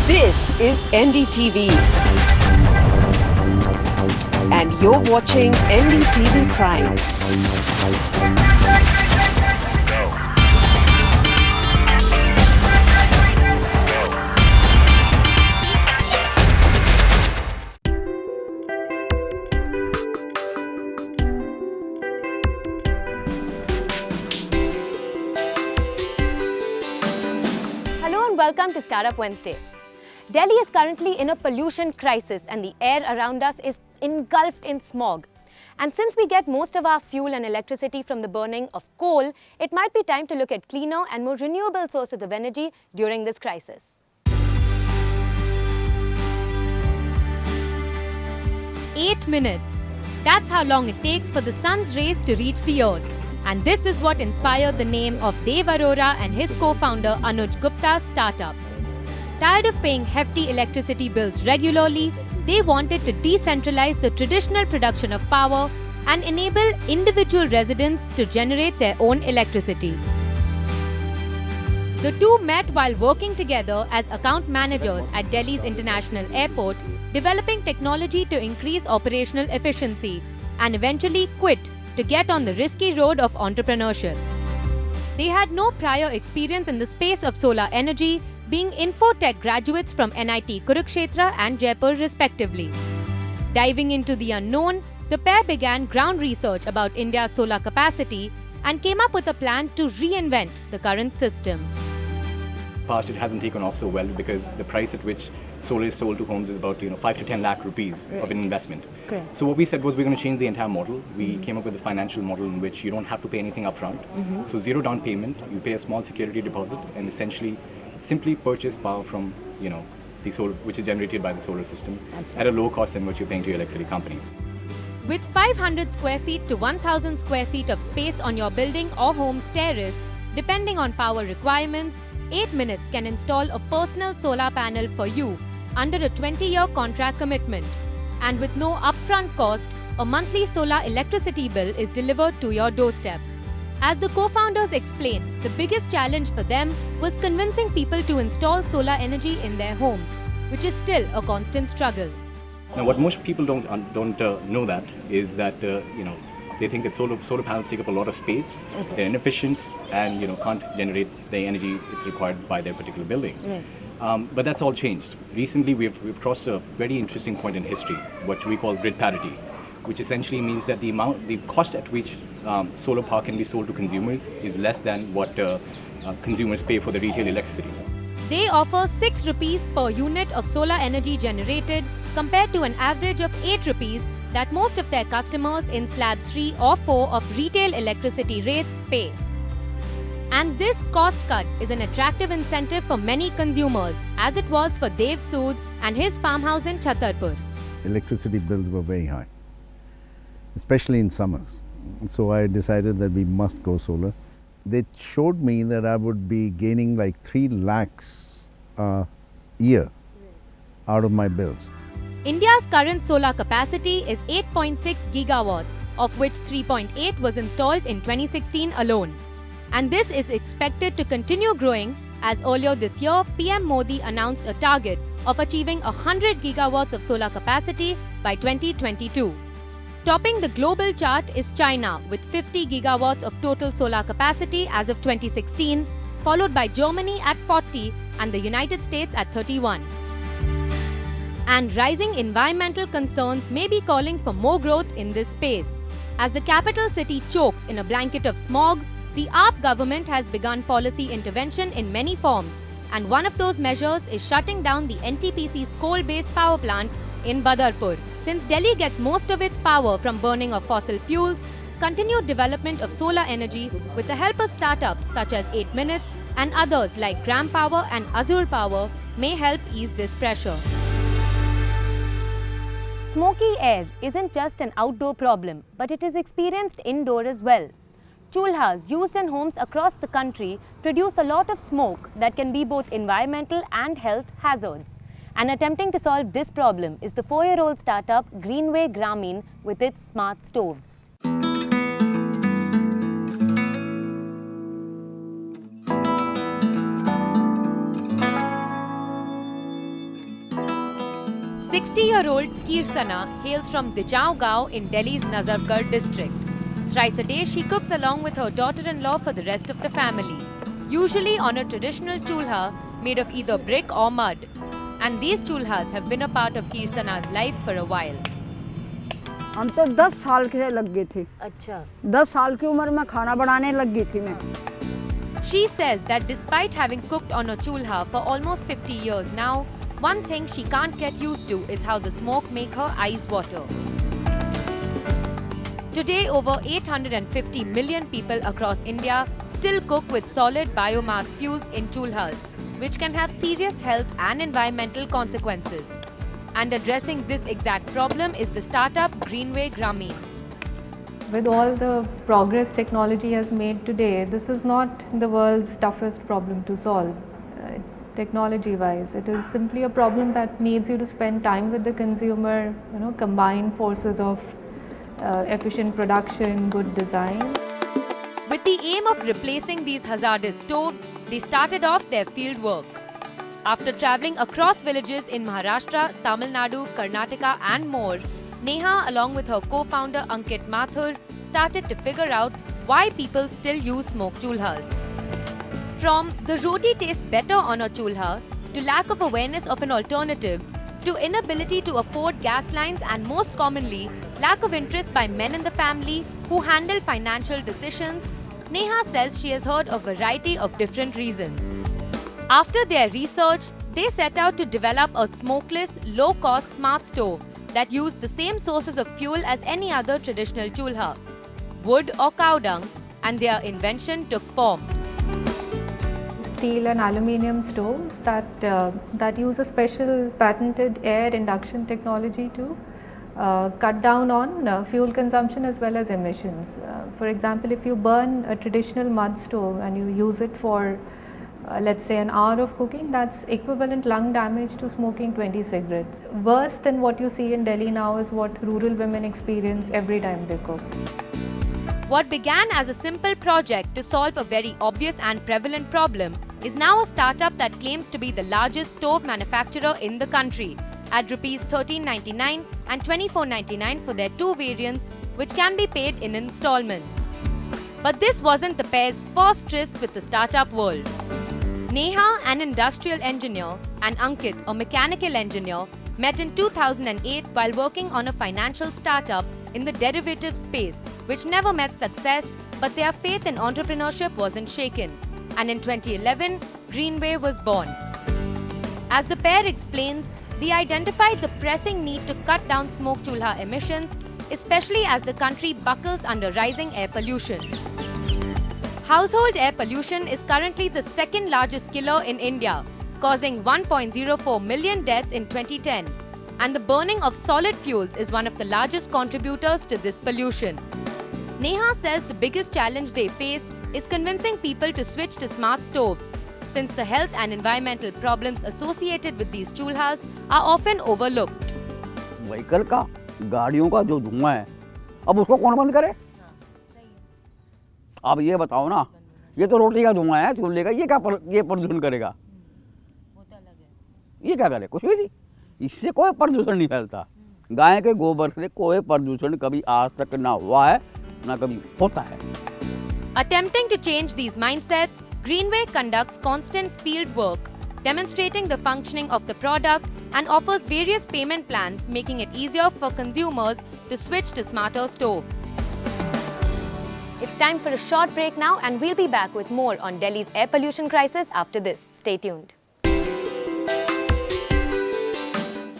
This is NDTV. And you're watching NDTV Prime. Hello and welcome to Startup Wednesday. Delhi is currently in a pollution crisis and the air around us is engulfed in smog. And since we get most of our fuel and electricity from the burning of coal, it might be time to look at cleaner and more renewable sources of energy during this crisis. Eight minutes. That's how long it takes for the sun's rays to reach the earth. And this is what inspired the name of Dev Arora and his co-founder Anuj Gupta's startup. Tired of paying hefty electricity bills regularly, they wanted to decentralize the traditional production of power and enable individual residents to generate their own electricity. The two met while working together as account managers at Delhi's International Airport, developing technology to increase operational efficiency, and eventually quit to get on the risky road of entrepreneurship. They had no prior experience in the space of solar energy, being infotech graduates from NIT Kurukshetra and Jaipur respectively. Diving into the unknown, the pair began ground research about India's solar capacity and came up with a plan to reinvent the current system. Past it hasn't taken off so well because the price at which solar is sold to homes is about 5 to 10 lakh rupees of an investment. Correct. So what we said was we're going to change the entire model. We came up with a financial model in which you don't have to pay anything upfront. So zero down payment, you pay a small security deposit and essentially simply purchase power from the solar, which is generated by the solar system at a lower cost than what you're paying to your electricity company. With 500 square feet to 1000 square feet of space on your building or home's terrace, depending on power requirements, 8 minutes can install a personal solar panel for you under a 20-year contract commitment. And with no upfront cost, a monthly solar electricity bill is delivered to your doorstep. As the co-founders explained, the biggest challenge for them was convincing people to install solar energy in their homes, which is still a constant struggle. Now, what most people don't know that is that they think that solar panels take up a lot of space, they're inefficient, and can't generate the energy it's required by their particular building. But that's all changed. Recently, we've crossed a very interesting point in history, what we call grid parity, which essentially means that the cost at which solar power can be sold to consumers is less than what consumers pay for the retail electricity. They offer 6 rupees per unit of solar energy generated compared to an average of 8 rupees that most of their customers in slab 3 or 4 of retail electricity rates pay. And this cost cut is an attractive incentive for many consumers, as it was for Dev Sood and his farmhouse in Chhatarpur. Electricity bills were very high, especially in summers. So I decided that we must go solar. They showed me that I would be gaining like 3 lakhs a year out of my bills. India's current solar capacity is 8.6 gigawatts, of which 3.8 was installed in 2016 alone. And this is expected to continue growing as earlier this year, PM Modi announced a target of achieving 100 gigawatts of solar capacity by 2022. Topping the global chart is China with 50 gigawatts of total solar capacity as of 2016, followed by Germany at 40 and the United States at 31. And rising environmental concerns may be calling for more growth in this space. As the capital city chokes in a blanket of smog, the AAP government has begun policy intervention in many forms, and one of those measures is shutting down the NTPC's coal-based power plant in Badarpur. Since Delhi gets most of its power from burning of fossil fuels, continued development of solar energy with the help of startups such as 8 Minutes and others like Gram Power and Azure Power may help ease this pressure. Smoky air isn't just an outdoor problem, but it is experienced indoor as well. Chulhas used in homes across the country produce a lot of smoke that can be both environmental and health hazards. And attempting to solve this problem is the 4-year-old startup Greenway Grameen with its smart stoves. 60-year-old Kirsana hails from Dijaon in Delhi's Nazargarh district. Thrice a day, she cooks along with her daughter-in-law for the rest of the family, usually on a traditional chulha made of either brick or mud. And these chulhas have been a part of Kirsana's life for a while. हम तो 10 साल के लग गए थे। अच्छा 10 साल की उम्र में खाना बनाने लग गई थी मैं। She says that despite having cooked on a chulha for almost 50 years now, one thing she can't get used to is how the smoke makes her eyes water. Today, over 850 million people across India still cook with solid biomass fuels in chulhas, which can have serious health and environmental consequences. And addressing this exact problem is the startup Greenway Grameen. With all the progress technology has made today, this is not the world's toughest problem to solve, technology-wise. It is simply a problem that needs you to spend time with the consumer, combine forces of efficient production, good design. With the aim of replacing these hazardous stoves, they started off their field work. After travelling across villages in Maharashtra, Tamil Nadu, Karnataka and more, Neha, along with her co-founder Ankit Mathur, started to figure out why people still use smoke chulhas. From the roti tastes better on a chulha, to lack of awareness of an alternative, to inability to afford gas lines and most commonly, lack of interest by men in the family who handle financial decisions, Neha says she has heard a variety of different reasons. After their research, they set out to develop a smokeless, low-cost smart stove that used the same sources of fuel as any other traditional chulha, wood or cow dung, and their invention took form. Steel and aluminium stoves that use a special patented air induction technology to cut down on fuel consumption as well as emissions. For example, if you burn a traditional mud stove and you use it for let's say an hour of cooking, that's equivalent lung damage to smoking 20 cigarettes. Worse than what you see in Delhi now is what rural women experience every time they cook. What began as a simple project to solve a very obvious and prevalent problem is now a startup that claims to be the largest stove manufacturer in the country at Rs 1399 and 2499 for their two variants, which can be paid in installments. But this wasn't the pair's first tryst with the startup world. Neha, an industrial engineer, and Ankit, a mechanical engineer, met in 2008 while working on a financial startup in the derivative space, which never met success, but their faith in entrepreneurship wasn't shaken. And in 2011, Greenway was born. As the pair explains, they identified the pressing need to cut down smoke chulha emissions, especially as the country buckles under rising air pollution. Household air pollution is currently the second largest killer in India, causing 1.04 million deaths in 2010. And the burning of solid fuels is one of the largest contributors to this pollution. Neha says the biggest challenge they face is convincing people to switch to smart stoves, since the health and environmental problems associated with these chulhas are often overlooked. Vehicle का, गाड़ियों का जो धुआं है, अब उसको कौन बंद करे? अब ये बताओ ना, ये तो रोटी का धुआं है, चूल्हे का, ये प्रदूषण करेगा? ये क्या करे? कुछ भी नहीं। इससे कोई प्रदूषण नहीं फैलता। गाय के गोबर से कोई प्रदूषण कभी आज तक ना हुआ है, ना कभी होता है। Attempting to change these mindsets, Greenway conducts constant field work, demonstrating the functioning of the product and offers various payment plans, making it easier for consumers to switch to smarter stoves. It's time for a short break now, and we'll be back with more on Delhi's air pollution crisis after this. Stay tuned.